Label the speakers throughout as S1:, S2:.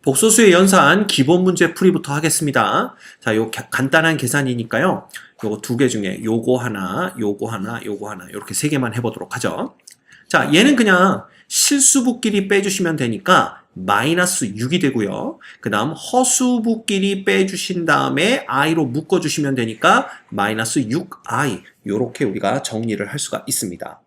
S1: 복소수의 연산 기본 문제 풀이부터 하겠습니다. 자, 요 간단한 계산이니까요. 요거 두 개 중에 요거 하나, 요거 하나, 요거 하나 이렇게 세 개만 해보도록 하죠. 자, 얘는 그냥 실수부끼리 빼주시면 되니까 마이너스 6이 되고요. 그 다음 허수부끼리 빼주신 다음에 i로 묶어주시면 되니까 마이너스 6i 요렇게 우리가 정리를 할 수가 있습니다.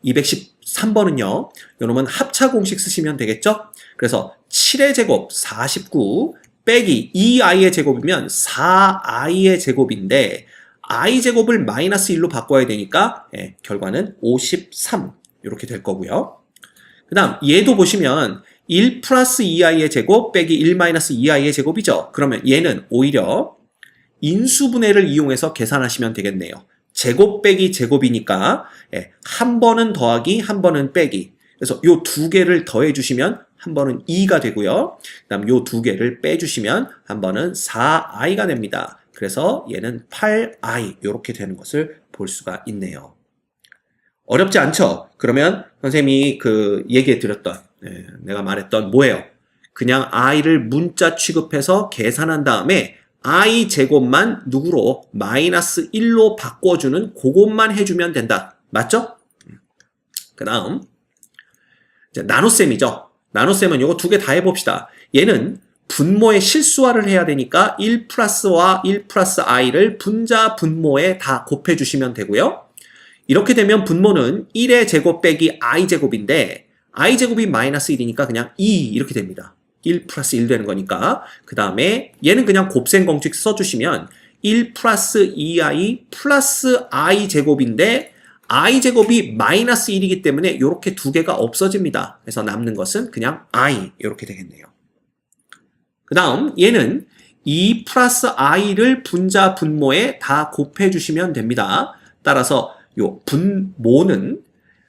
S1: 213번은요. 요놈은 합차 공식 쓰시면 되겠죠? 그래서 7의 제곱 49 빼기 2i의 제곱이면 4i의 제곱인데 i 제곱을 마이너스 1로 바꿔야 되니까 결과는 53 이렇게 될 거고요. 그 다음 얘도 보시면 1 플러스 2i의 제곱 빼기 1 마이너스 2i의 제곱이죠. 그러면 얘는 오히려 인수분해를 이용해서 계산하시면 되겠네요. 제곱 빼기 제곱이니까 한 번은 더하기 한 번은 빼기. 그래서 요 두 개를 더해 주시면 한 번은 2가 되고요. 그 다음 요 두 개를 빼주시면 한 번은 4i가 됩니다. 그래서 얘는 8i 이렇게 되는 것을 볼 수가 있네요. 어렵지 않죠? 그러면 선생님이 얘기해 드렸던 내가 말했던 뭐예요? 그냥 i를 문자 취급해서 계산한 다음에 i 제곱만 누구로 마이너스 1로 바꿔주는 그것만 해주면 된다. 맞죠? 그 다음 나눗셈이죠. 나눗셈은 요거 두 개 다 해봅시다. 얘는 분모의 실수화를 해야 되니까 1 플러스와 1 플러스 i를 분자 분모에 다 곱해주시면 되고요. 이렇게 되면 분모는 1의 제곱 빼기 i 제곱인데 i 제곱이 마이너스 1이니까 그냥 2 이렇게 됩니다. 1 플러스 1 되는 거니까. 그 다음에 얘는 그냥 곱셈 공식 써주시면 1 플러스 2i 플러스 i 제곱인데 i 제곱이 마이너스 1이기 때문에 이렇게 두 개가 없어집니다. 그래서 남는 것은 그냥 i 이렇게 되겠네요. 그 다음 얘는 2 플러스 i를 분자 분모에 다 곱해주시면 됩니다. 따라서 요 분모는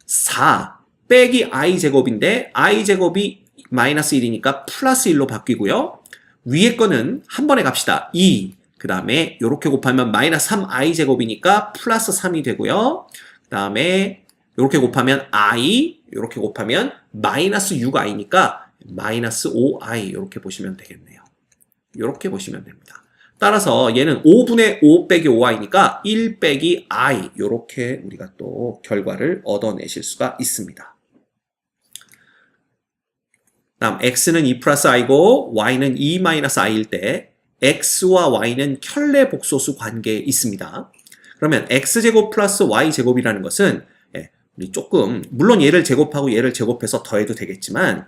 S1: 4 빼기 i 제곱인데 i 제곱이 마이너스 1이니까 플러스 1로 바뀌고요. 위에 거는 한 번에 갑시다. 2. 그 다음에 이렇게 곱하면 마이너스 3i 제곱이니까 플러스 3이 되고요. 그 다음에 이렇게 곱하면 i, 이렇게 곱하면 마이너스 6i니까 마이너스 5i 이렇게 보시면 되겠네요. 이렇게 보시면 됩니다. 따라서 얘는 5분의 5 빼기 5i니까 1 빼기 i 이렇게 우리가 또 결과를 얻어내실 수가 있습니다. 다음 x는 2 플러스 i고 y는 2 마이너스 i일 때 x와 y는 켤레 복소수 관계에 있습니다. 그러면 x제곱 플러스 y제곱이라는 것은 우리 조금 물론 얘를 제곱하고 얘를 제곱해서 더해도 되겠지만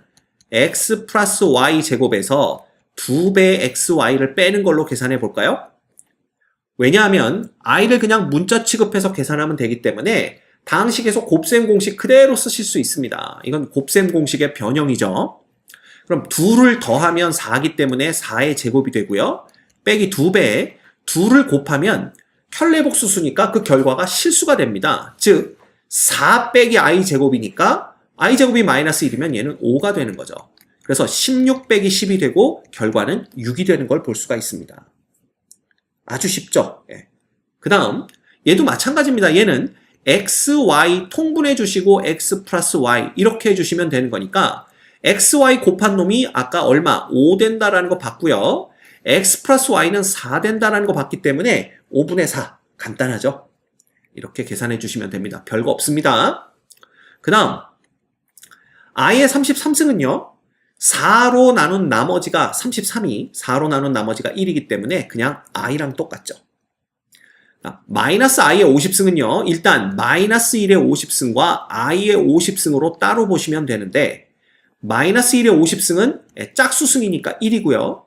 S1: x 플러스 y제곱에서 2배의 xy를 빼는 걸로 계산해 볼까요? 왜냐하면 i를 그냥 문자 취급해서 계산하면 되기 때문에 다항식에서 곱셈 공식 그대로 쓰실 수 있습니다. 이건 곱셈 공식의 변형이죠. 그럼 2를 더하면 4이기 때문에 4의 제곱이 되고요. 빼기 2배에 2를 곱하면 켤레복수수니까 그 결과가 실수가 됩니다. 즉 4 빼기 i 제곱이니까 i 제곱이 마이너스 1이면 얘는 5가 되는 거죠. 그래서 16 빼기 10이 되고 결과는 6이 되는 걸 볼 수가 있습니다. 아주 쉽죠? 그 다음 얘도 마찬가지입니다. 얘는 x, y 통분해 주시고 x 플러스 y 이렇게 해주시면 되는 거니까 x, y 곱한 놈이 아까 얼마? 5 된다라는 거 봤고요. x 플러스 y는 4 된다라는 거 봤기 때문에 5분의 4 간단하죠? 이렇게 계산해 주시면 됩니다. 별거 없습니다. 그 다음 i의 33승은요. 4로 나눈 나머지가 33이 4로 나눈 나머지가 1이기 때문에 그냥 i랑 똑같죠. 마이너스 i의 50승은요. 일단 마이너스 1의 50승과 i의 50승으로 따로 보시면 되는데 마이너스 1의 50승은 짝수승이니까 1이고요.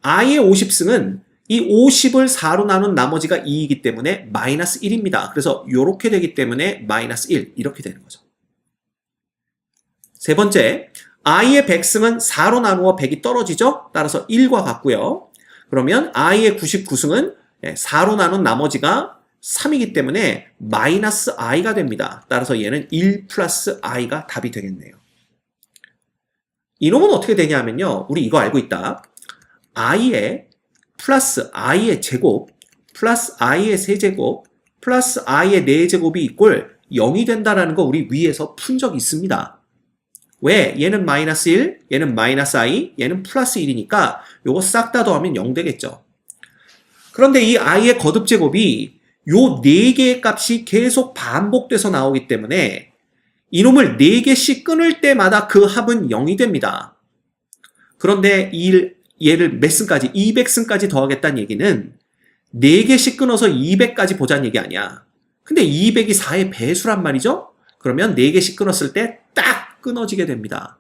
S1: i의 50승은 이 50을 4로 나눈 나머지가 2이기 때문에 마이너스 1입니다. 그래서 이렇게 되기 때문에 마이너스 1 이렇게 되는 거죠. 세 번째, i의 100승은 4로 나누어 100이 떨어지죠? 따라서 1과 같고요. 그러면 i의 99승은 4로 나눈 나머지가 3이기 때문에 마이너스 i가 됩니다. 따라서 얘는 1 플러스 i가 답이 되겠네요. 이놈은 어떻게 되냐면요. 우리 이거 알고 있다. i의 플러스 i의 제곱 플러스 i의 세제곱 플러스 i의 4제곱이 이꼴 0이 된다라는 거 우리 위에서 푼 적이 있습니다. 왜? 얘는 마이너스 1, 얘는 마이너스 i, 얘는 플러스 1이니까 요거 싹 다 더하면 0 되겠죠. 그런데 이 i의 거듭 제곱이 요 4개의 값이 계속 반복돼서 나오기 때문에 이놈을 4개씩 끊을 때마다 그 합은 0이 됩니다. 그런데 얘를 몇 승까지? 200승까지 더하겠다는 얘기는 4개씩 끊어서 200까지 보자는 얘기 아니야. 근데 200이 4의 배수란 말이죠? 그러면 4개씩 끊었을 때 딱 끊어지게 됩니다.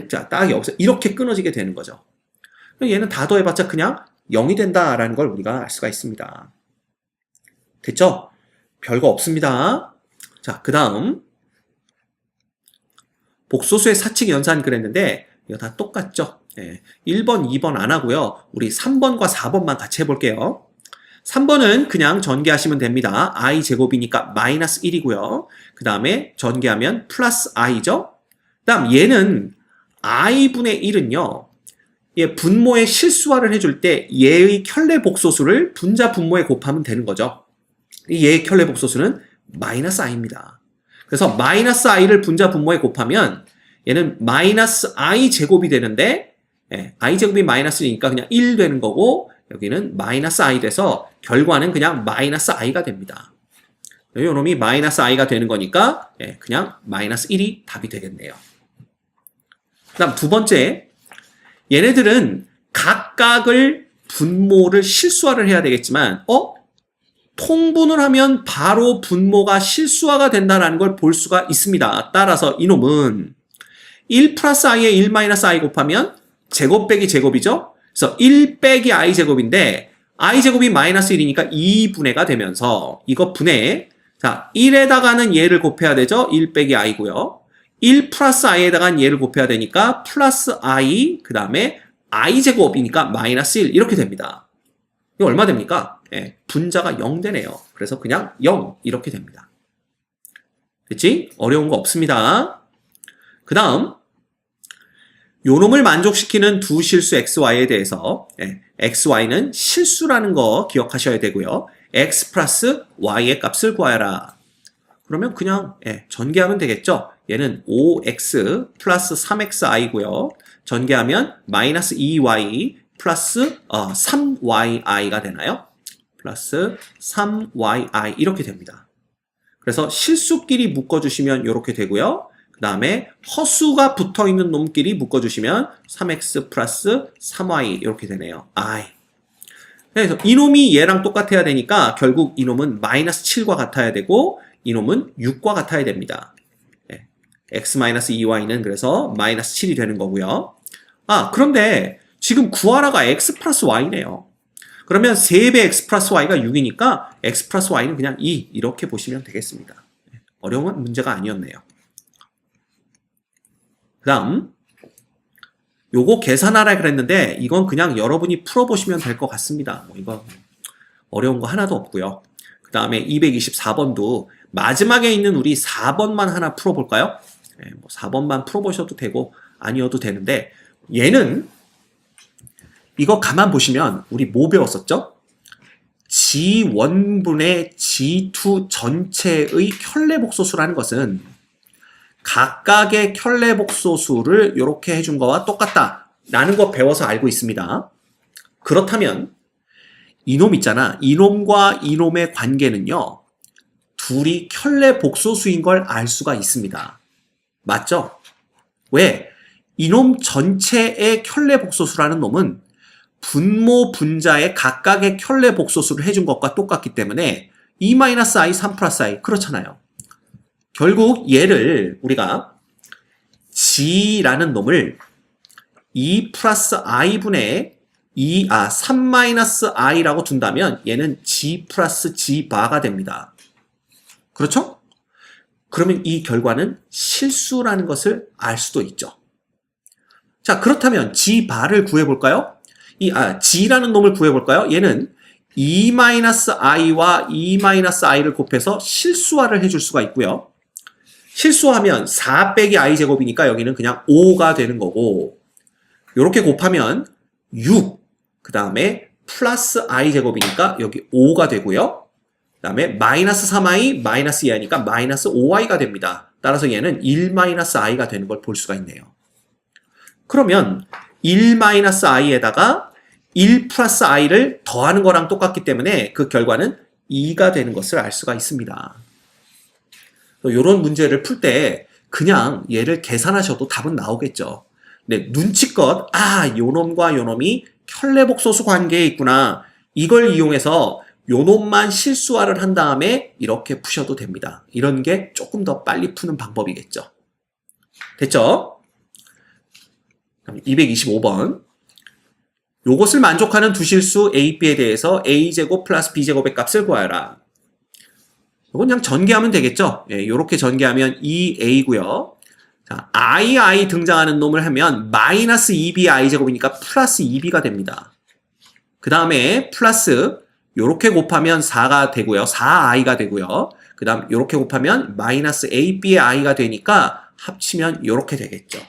S1: 자, 딱 여기서 이렇게 끊어지게 되는 거죠. 얘는 다 더해봤자 그냥 0이 된다라는 걸 우리가 알 수가 있습니다. 됐죠? 별거 없습니다. 자, 그 다음 복소수의 사칙 연산 그랬는데 이거 다 똑같죠? 1번, 2번 안 하고요. 우리 3번과 4번만 같이 해볼게요. 3번은 그냥 전개하시면 됩니다. i제곱이니까 마이너스 1이고요. 그 다음에 전개하면 플러스 i죠. 그 다음 얘는 i분의 1은요. 얘 분모의 실수화를 해줄 때 얘의 켤레 복소수를 분자 분모에 곱하면 되는 거죠. 얘의 켤레 복소수는 마이너스 i입니다. 그래서 마이너스 i를 분자 분모에 곱하면 얘는 마이너스 i 제곱이 되는데 i 제곱이 마이너스 1이니까 그냥 1 되는 거고 여기는 마이너스 i 돼서 결과는 그냥 마이너스 i가 됩니다. 요놈이 마이너스 i가 되는 거니까 그냥 마이너스 1이 답이 되겠네요. 그 다음 두 번째, 얘네들은 각각을 분모를 실수화를 해야 되겠지만 통분을 하면 바로 분모가 실수화가 된다는 걸 볼 수가 있습니다. 따라서 이놈은 1 플러스 i에 1 마이너스 i 곱하면 제곱 빼기 제곱이죠. 그래서 1 빼기 i 제곱인데 i 제곱이 마이너스 1이니까 2분해가 되면서 이거 분해. 자, 1에다가는 얘를 곱해야 되죠. 1 빼기 i고요. 1 플러스 i에다가는 얘를 곱해야 되니까 플러스 i 그 다음에 i 제곱이니까 마이너스 1 이렇게 됩니다. 이거 얼마 됩니까? 분자가 0 되네요. 그래서 그냥 0 이렇게 됩니다. 됐지? 어려운 거 없습니다. 그 다음 요놈을 만족시키는 두 실수 xy에 대해서 xy는 실수라는 거 기억하셔야 되고요. x 플러스 y의 값을 구하여라. 그러면 그냥 전개하면 되겠죠. 얘는 5x 플러스 3xi고요. 전개하면 마이너스 2y 플러스 3yi가 되나요? 플러스 3yi 이렇게 됩니다. 그래서 실수끼리 묶어주시면 이렇게 되고요. 그 다음에 허수가 붙어있는 놈끼리 묶어주시면 3x 플러스 3y 이렇게 되네요. i. 그래서 이놈이 얘랑 똑같아야 되니까 결국 이놈은 마이너스 7과 같아야 되고 이놈은 6과 같아야 됩니다. x-2y는 그래서 마이너스 7이 되는 거고요. 그런데 지금 구하라가 x 플러스 y네요. 그러면 3배 x 플러스 y가 6이니까 x 플러스 y는 그냥 2 이렇게 보시면 되겠습니다. 어려운 문제가 아니었네요. 그 다음 요거 계산하라 그랬는데 이건 그냥 여러분이 풀어보시면 될 것 같습니다. 이거 어려운 거 하나도 없고요. 그 다음에 224번도 마지막에 있는 우리 4번만 하나 풀어볼까요? 4번만 풀어보셔도 되고 아니어도 되는데 얘는 이거 가만 보시면 우리 뭐 배웠었죠? G1분의 G2 전체의 켤레복소수라는 것은 각각의 켤레복소수를 이렇게 해준 거와 똑같다라는 거 배워서 알고 있습니다. 그렇다면 이놈 있잖아. 이놈과 이놈의 관계는요. 둘이 켤레복소수인 걸 알 수가 있습니다. 맞죠? 왜? 이놈 전체의 켤레복소수라는 놈은 분모 분자의 각각의 켤레복소수를 해준 것과 똑같기 때문에 2-i 3 플러스 i 그렇잖아요. 결국 얘를 우리가 g라는 놈을 2 플러스 i분의 3-i라고 둔다면 얘는 g 플러스 g 바가 됩니다. 그렇죠? 그러면 이 결과는 실수라는 것을 알 수도 있죠. 자, 그렇다면 g 바를 구해볼까요? g라는 놈을 구해볼까요? 얘는 2-i와 2-i를 곱해서 실수화를 해줄 수가 있고요. 실수하면 4 빼기 i 제곱이니까 여기는 그냥 5가 되는 거고 이렇게 곱하면 6, 그 다음에 플러스 i 제곱이니까 여기 5가 되고요. 그 다음에 마이너스 3i, 마이너스 2i니까 마이너스 5i가 됩니다. 따라서 얘는 1-i가 되는 걸 볼 수가 있네요. 그러면 1-i에다가 1 플러스 i를 더하는 거랑 똑같기 때문에 그 결과는 2가 되는 것을 알 수가 있습니다. 이런 문제를 풀 때 그냥 얘를 계산하셔도 답은 나오겠죠. 네, 눈치껏 요놈과 요놈이 켤레복소수 관계에 있구나. 이걸 이용해서 요놈만 실수화를 한 다음에 이렇게 푸셔도 됩니다. 이런 게 조금 더 빨리 푸는 방법이겠죠. 됐죠? 225번. 요것을 만족하는 두 실수 A, B에 대해서 A제곱 플러스 B제곱의 값을 구하여라. 이건 그냥 전개하면 되겠죠? 예, 요렇게 전개하면 2A고요. 자, I 등장하는 놈을 하면 마이너스 2B I제곱이니까 플러스 2B가 됩니다. 그 다음에 플러스 요렇게 곱하면 4가 되고요. 4i가 되고요. 그 다음 요렇게 곱하면 마이너스 AB의 i가 되니까 합치면 요렇게 되겠죠.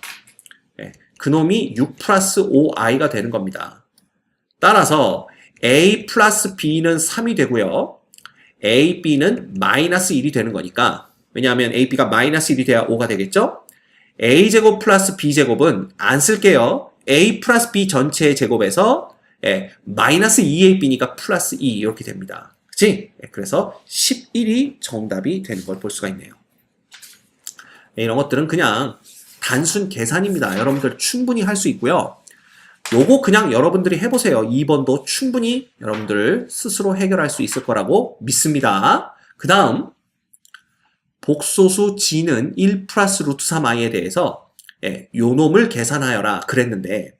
S1: 예, 그놈이 6 플러스 5i가 되는 겁니다. 따라서 A 플러스 B는 3이 되고요. A, B는 마이너스 1이 되는 거니까 왜냐하면 A, B가 마이너스 1이 돼야 5가 되겠죠? A제곱 플러스 B제곱은 안 쓸게요. A 플러스 B 전체의 제곱에서 마이너스 2AB니까 플러스 2 이렇게 됩니다. 그치? 그래서 11이 정답이 되는 걸 볼 수가 있네요. 이런 것들은 그냥 단순 계산입니다. 여러분들 충분히 할 수 있고요. 요거 그냥 여러분들이 해보세요. 2번도 충분히 여러분들 스스로 해결할 수 있을 거라고 믿습니다. 그 다음 복소수 g는 1 플러스 루트 3i에 대해서 요 놈을 계산하여라 그랬는데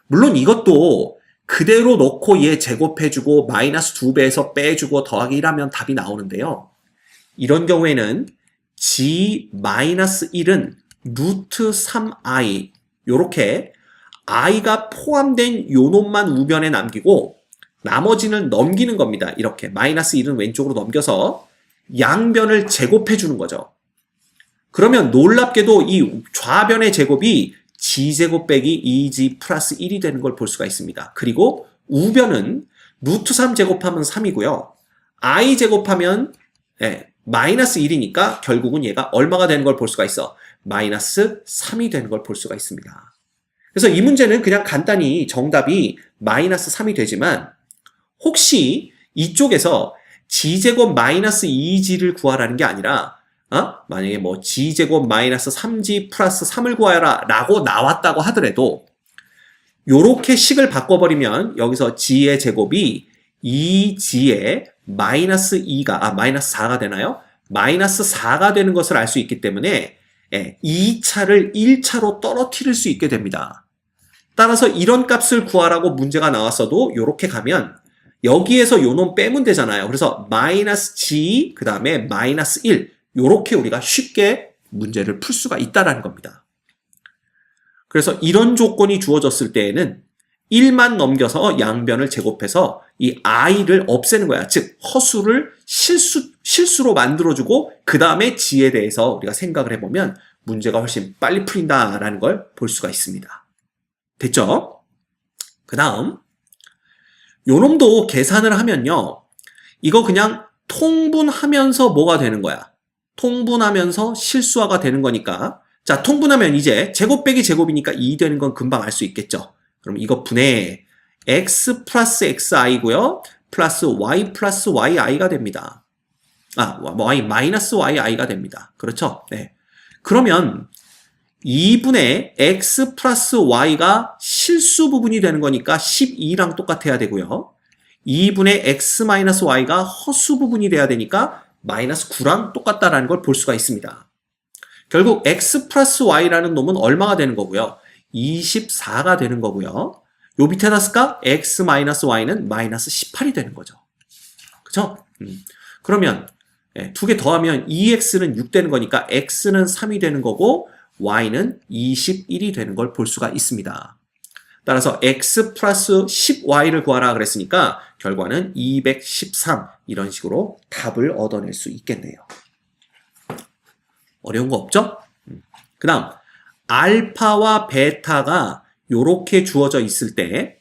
S1: 물론 이것도 그대로 놓고 얘 제곱해주고 마이너스 2배에서 빼주고 더하기 1하면 답이 나오는데요. 이런 경우에는 g-1은 루트 3i 요렇게 i가 포함된 요 놈만 우변에 남기고 나머지는 넘기는 겁니다. 이렇게 마이너스 1은 왼쪽으로 넘겨서 양변을 제곱해 주는 거죠. 그러면 놀랍게도 이 좌변의 제곱이 g제곱 빼기 2g 플러스 1이 되는 걸 볼 수가 있습니다. 그리고 우변은 루트 3 제곱하면 3이고요. i 제곱하면 마이너스 1이니까 결국은 얘가 얼마가 되는 걸 볼 수가 있어? 마이너스 3이 되는 걸 볼 수가 있습니다. 그래서 이 문제는 그냥 간단히 정답이 마이너스 3이 되지만 혹시 이쪽에서 g제곱 마이너스 2g를 구하라는 게 아니라 만약에 뭐 g제곱 마이너스 3g 플러스 3을 구하여라 라고 나왔다고 하더라도 요렇게 식을 바꿔버리면 여기서 g의 제곱이 2g의 마이너스 2가 마이너스 4가 되나요? 마이너스 4가 되는 것을 알 수 있기 때문에 2차를 1차로 떨어뜨릴 수 있게 됩니다. 따라서 이런 값을 구하라고 문제가 나왔어도 요렇게 가면 여기에서 요 놈 빼면 되잖아요. 그래서 마이너스 g 그 다음에 마이너스 1 요렇게 우리가 쉽게 문제를 풀 수가 있다는 겁니다. 그래서 이런 조건이 주어졌을 때에는 1만 넘겨서 양변을 제곱해서 이 i를 없애는 거야. 즉 허수를 실수로 만들어주고 그 다음에 g에 대해서 우리가 생각을 해보면 문제가 훨씬 빨리 풀린다라는 걸 볼 수가 있습니다. 됐죠? 그 다음 요 놈도 계산을 하면요. 이거 그냥 통분하면서 뭐가 되는 거야? 통분하면서 실수화가 되는 거니까 자 통분하면 이제 제곱 빼기 제곱이니까 2 되는 건 금방 알 수 있겠죠. 그럼 이거 분해 x 플러스 xi고요. 플러스 y 플러스 yi가 됩니다. y 마이너스 yi가 됩니다. 그렇죠? 네. 그러면 2분의 x 플러스 y가 실수 부분이 되는 거니까 12랑 똑같아야 되고요. 2분의 x 마이너스 y가 허수 부분이 돼야 되니까 마이너스 9랑 똑같다라는 걸 볼 수가 있습니다. 결국 x 플러스 y라는 놈은 얼마가 되는 거고요? 24가 되는 거고요. 요 밑에다 쓸까? x 마이너스 y는 마이너스 18이 되는 거죠. 그쵸? 그러면 두 개 더하면 2x는 6 되는 거니까 x는 3이 되는 거고 y는 21이 되는 걸 볼 수가 있습니다. 따라서 x 플러스 10y를 구하라 그랬으니까 결과는 213 이런 식으로 답을 얻어낼 수 있겠네요. 어려운 거 없죠? 그 다음 알파와 베타가 요렇게 주어져 있을 때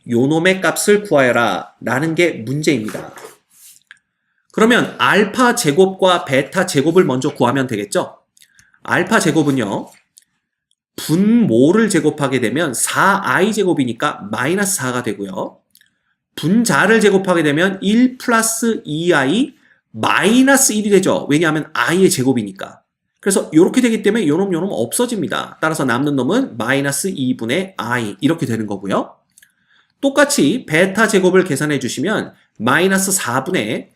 S1: 요 놈의 값을 구하여라 라는 게 문제입니다. 그러면 알파 제곱과 베타 제곱을 먼저 구하면 되겠죠? 알파 제곱은요, 분모를 제곱하게 되면 4i 제곱이니까 마이너스 4가 되고요. 분자를 제곱하게 되면 1 플러스 2i 마이너스 1이 되죠. 왜냐하면 i의 제곱이니까. 그래서 이렇게 되기 때문에 요놈 없어집니다. 따라서 남는 놈은 마이너스 2분의 i 이렇게 되는 거고요. 똑같이 베타 제곱을 계산해 주시면 마이너스 4분의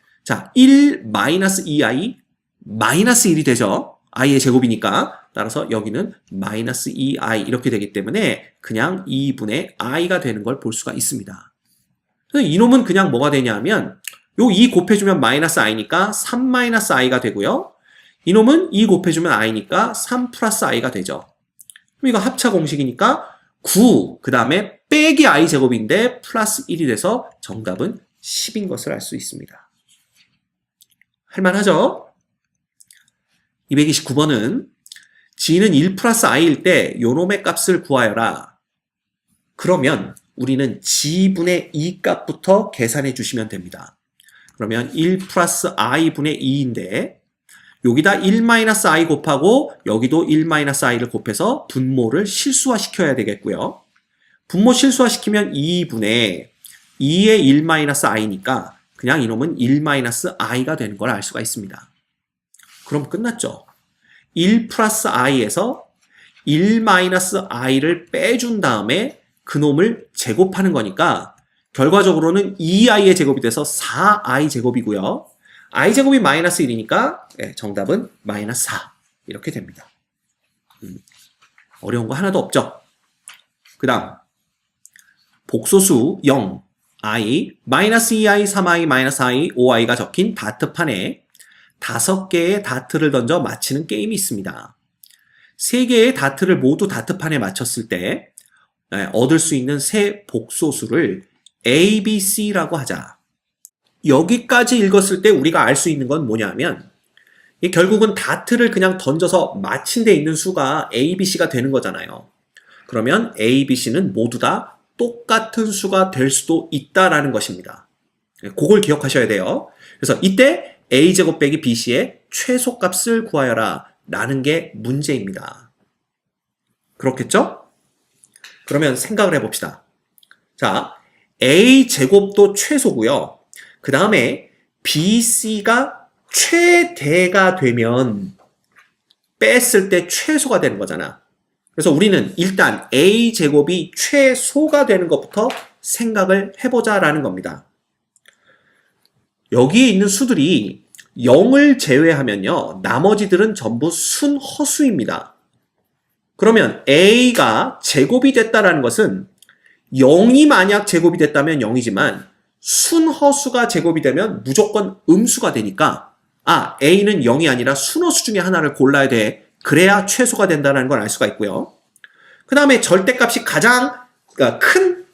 S1: 1 마이너스 2i 마이너스 1이 되죠. i의 제곱이니까. 따라서 여기는 마이너스 2i 이렇게 되기 때문에 그냥 2분의 i가 되는 걸 볼 수가 있습니다. 이놈은 그냥 뭐가 되냐면 요 2 곱해주면 마이너스 i니까 3 마이너스 i가 되고요. 이놈은 2 곱해주면 i니까 3 플러스 i가 되죠. 그럼 이거 합차 공식이니까 9, 그 다음에 빼기 i 제곱인데 플러스 1이 돼서 정답은 10인 것을 알 수 있습니다. 할만하죠? 229번은 g는 1 플러스 i일 때 요놈의 값을 구하여라. 그러면 우리는 g분의 2 값부터 계산해 주시면 됩니다. 그러면 1 플러스 i분의 2인데 여기다 1 마이너스 i 곱하고 여기도 1 마이너스 i를 곱해서 분모를 실수화 시켜야 되겠고요. 분모 실수화 시키면 2분의 2의 1 마이너스 i니까 그냥 이놈은 1 마이너스 i가 되는 걸 알 수가 있습니다. 그럼 끝났죠. 1 플러스 i에서 1 마이너스 i를 빼준 다음에 그놈을 제곱하는 거니까 결과적으로는 2i의 제곱이 돼서 4i 제곱이고요. i 제곱이 마이너스 1이니까 정답은 마이너스 4 이렇게 됩니다. 어려운 거 하나도 없죠. 그 다음 복소수 0, i, 마이너스 2i, 3i, 마이너스 i, 5i가 적힌 다트판에 5개의 다트를 던져 맞히는 게임이 있습니다. 3개의 다트를 모두 다트판에 맞췄을 때 얻을 수 있는 세 복소수를 A, B, C라고 하자. 여기까지 읽었을 때 우리가 알 수 있는 건 뭐냐면 결국은 다트를 그냥 던져서 맞힌 데 있는 수가 A, B, C가 되는 거잖아요. 그러면 A, B, C는 모두 다 똑같은 수가 될 수도 있다라는 것입니다. 그걸 기억하셔야 돼요. 그래서 이때 A제곱 빼기 BC의 최소값을 구하여라 라는 게 문제입니다. 그렇겠죠? 그러면 생각을 해봅시다. 자, A제곱도 최소고요. 그 다음에 BC가 최대가 되면 뺐을 때 최소가 되는 거잖아. 그래서 우리는 일단 A제곱이 최소가 되는 것부터 생각을 해보자라는 겁니다. 여기에 있는 수들이 0을 제외하면요. 나머지들은 전부 순허수입니다. 그러면 A가 제곱이 됐다라는 것은 0이 만약 제곱이 됐다면 0이지만 순허수가 제곱이 되면 무조건 음수가 되니까 A는 0이 아니라 순허수 중에 하나를 골라야 돼. 그래야 최소가 된다는 걸 알 수가 있고요. 그 다음에 절대값이 가장 큰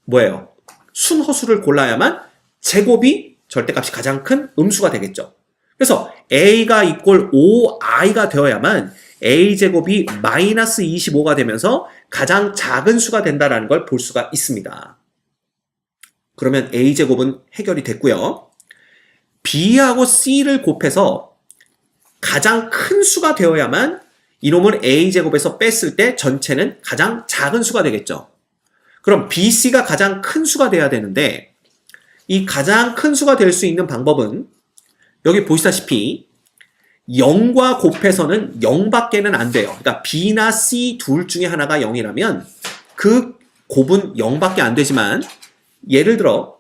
S1: 뭐예요? 순허수를 골라야만 제곱이 절대값이 가장 큰 음수가 되겠죠. 그래서 A가 이꼴 5i가 되어야만 A제곱이 마이너스 25가 되면서 가장 작은 수가 된다는 걸 볼 수가 있습니다. 그러면 A제곱은 해결이 됐고요. B하고 C를 곱해서 가장 큰 수가 되어야만 이놈을 A제곱에서 뺐을 때 전체는 가장 작은 수가 되겠죠. 그럼 BC가 가장 큰 수가 돼야 되는데 이 가장 큰 수가 될 수 있는 방법은 여기 보시다시피 0과 곱해서는 0밖에는 안 돼요. 그러니까 B나 C 둘 중에 하나가 0이라면 그 곱은 0밖에 안 되지만 예를 들어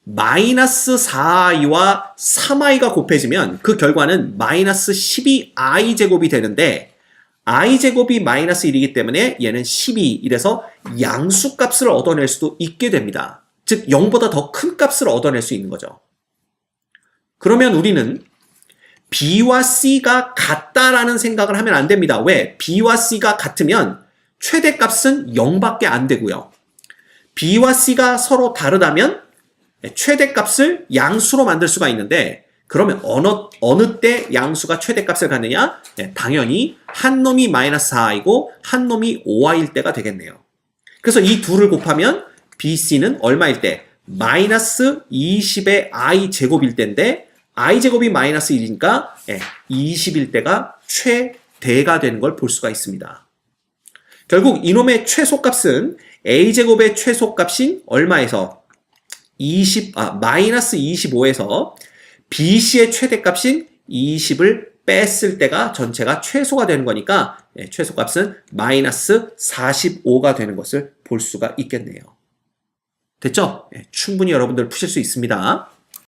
S1: 마이너스 4i와 3i가 곱해지면 그 결과는 마이너스 12i 제곱이 되는데 i 제곱이 마이너스 1이기 때문에 얘는 12 이래서 양수값을 얻어낼 수도 있게 됩니다. 즉 0보다 더 큰 값을 얻어낼 수 있는 거죠. 그러면 우리는 B와 C가 같다라는 생각을 하면 안 됩니다. 왜? B와 C가 같으면 최대값은 0밖에 안 되고요. B와 C가 서로 다르다면 최대값을 양수로 만들 수가 있는데 그러면 어느 때 양수가 최대값을 갖느냐? 당연히 한 놈이 마이너스 4i고 한 놈이 5i일 때가 되겠네요. 그래서 이 둘을 곱하면 BC는 얼마일 때? 마이너스 20의 i 제곱일 때인데 i제곱이 마이너스 1이니까 20일 때가 최대가 되는 걸 볼 수가 있습니다. 결국 이놈의 최소값은 a제곱의 최소값인 얼마에서 마이너스 25에서 bc의 최대값인 20을 뺐을 때가 전체가 최소가 되는 거니까 최소값은 마이너스 45가 되는 것을 볼 수가 있겠네요. 됐죠? 충분히 여러분들 푸실 수 있습니다.